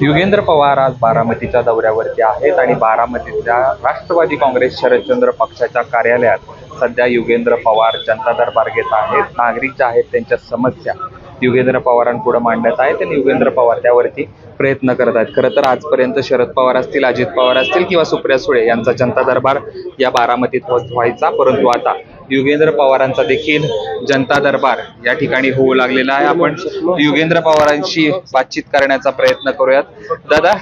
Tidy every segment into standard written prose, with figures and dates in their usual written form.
युगेंद्र पवार आज बारामतीच्या दौऱ्यावरती आहेत आणि बारामतीच्या राष्ट्रवादी काँग्रेस शरदचंद्र पक्षाच्या कार्यालयात सध्या युगेंद्र पवार जनता दरबार घेत आहेत. नागरिक जे आहेत त्यांच्या समस्या युगेंद्र पवारांपुढे मांडत आहेत आणि युगेंद्र पवार त्यावरती प्रयत्न करत आहेत. खरं तर आजपर्यंत शरद पवार असतील, अजित पवार असतील किंवा सुप्रिया सुळे यांचा जनता दरबार या बारामतीत व्हायचा, परंतु आता युगेंद्र पवारांचा देखील जनता दरबार या ठिकाणी होऊ लागलेला आहे. आपण युगेंद्र पवारांशी बातचीत करण्याचा प्रयत्न करूयात. दादा,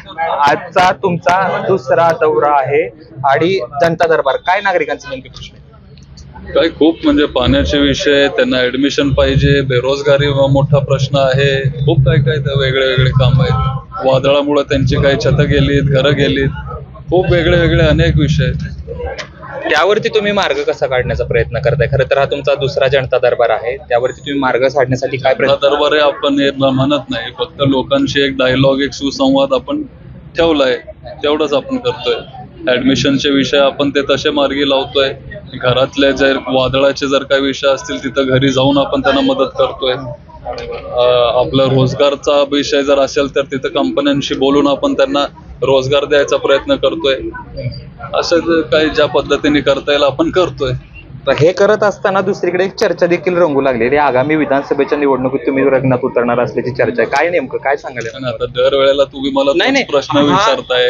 आजचा तुमचा दुसरा दौरा आहे आणि जनता दरबार, काय नागरिकांचे नेमके प्रश्न आहेत? काय खूप म्हणजे पाण्याचे विषय, त्यांना ऍडमिशन पाहिजे, बेरोजगारी मोठा प्रश्न आहे, खूप काय काय वेगळे वेगळे काम आहेत. वादळामुळे त्यांची काही छतं गेलीत, घरं गेलीत, खूप वेगळे वेगळे अनेक विषय आहेत. त्यावरती तुम्ही मार्ग कसा काढण्याचा प्रयत्न करताय? खरं तर हा तुमचा दुसरा जनता दरबार आहे, त्यावरती तुम्ही मार्ग काढण्यासाठी काय प्रयत्न? दरबार आहे आपण हे म्हणत नाही, फक्त लोकांशी एक डायलॉग, एक सुसंवाद आपण ठेवलाय, तेवढंच आपण करतोय. ऍडमिशनचे विषय आपण ते तसे मार्गी लावतोय. घरातले जर वादळाचे जर काही विषय असतील तिथं घरी जाऊन आपण त्यांना मदत करतोय. आपला रोजगारचा विषय जर असेल तर तिथं कंपन्यांशी बोलून आपण त्यांना रोजगार द्यायचा प्रयत्न करतोय. असं काही ज्या पद्धतीने करता येईल आपण करतोय. हे करत असताना दुसरीकडे एक चर्चा देखील रंगू लागलेली. आगामी विधानसभेच्या निवडणुकीत तुम्ही रंगणात उतरणार असल्याची चर्चा आहे. काय नेमकं काय सांगाल? आता दरवेळेला तुम्ही मला प्रश्न विचारताय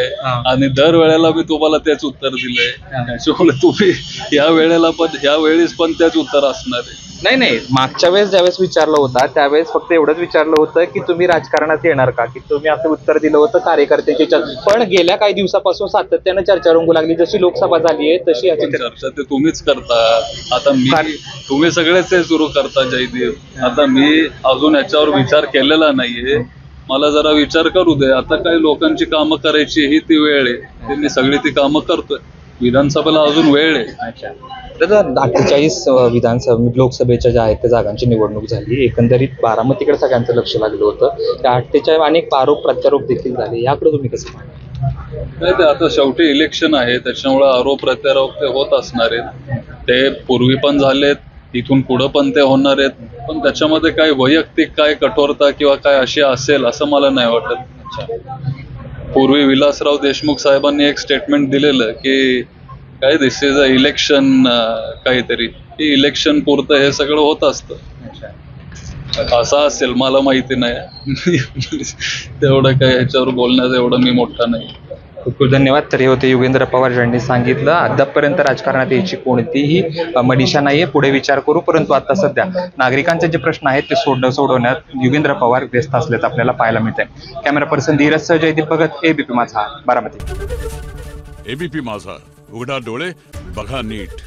आणि दरवेळेला मी तुम्हाला तेच उत्तर दिलंय. त्याच्यामुळे तुम्ही या वेळेस पण तेच उत्तर असणार आहे. नाही, मागच्या वेळेस ज्यावेळेस विचारलं होता त्यावेळेस फक्त एवढंच विचारलं होतं की तुम्ही राजकारणात येणार का, की तुम्ही असं उत्तर दिलं होतं कार्यकर्त्याची चर्चा. पण गेल्या काही दिवसापासून सातत्यानं चर्चा रंगू लागली. जशी लोकसभा झाली आहे तशी याची चर्चा ते तुम्हीच करता. आता तुम्ही सगळेच ते सुरू करता जयदीप. आता मी अजून याच्यावर विचार केलेला नाहीये. मला जरा विचार करू दे. आता काही लोकांची कामं करायची ही ती वेळ आहे. मी सगळी ती कामं करतोय. विधानसभेला अजून वेळ आहे. 48 विधानसभा लोकसभेच्या ज्या आहेत त्या जागांची निवडणूक झाली. एकंदरीत बारामतीकडे सगळ्यांचं लक्ष लागलं होतं. त्या 48 अनेक आरोप प्रत्यारोप देखील झाले. याकडे तुम्ही कसं पाहता? नाही, ते आता शेवटी इलेक्शन आहे, त्याच्यामुळे आरोप प्रत्यारोप ते होत असणार आहेत. ते पूर्वी पण झालेत, इथून पुढं पण ते होणार आहेत. पण त्याच्यामध्ये काय वैयक्तिक काय कठोरता किंवा काय अशी असेल असं मला नाही वाटत. पूर्वी विलासराव देशमुख साहेबांनी एक स्टेटमेंट दिलेलं की काय दिस इज अ इलेक्शन, काहीतरी इलेक्शन पुरतं हे सगळं होत असतं. असं असेल, मला माहिती नाही. तेवढं काय ह्याच्यावर बोलण्याचं एवढं मी मोठा नाही. खूप खूप धन्यवाद. तर हे होते युगेंद्र पवार यांनी सांगितलं अद्यापपर्यंत राजकारणात यायची कोणतीही मनीषा नाहीये, पुढे विचार करू. परंतु आता सध्या नागरिकांचे जे प्रश्न आहेत ते सोडवण्यात युगेंद्र पवार व्यस्त असल्याचं आपल्याला पाहायला मिळतंय. कॅमेरा पर्सन धीरज सह जयदीप भगत, एबीपी माझा, बारामती. एबीपी माझा, उघडा डोळे बघा नीट.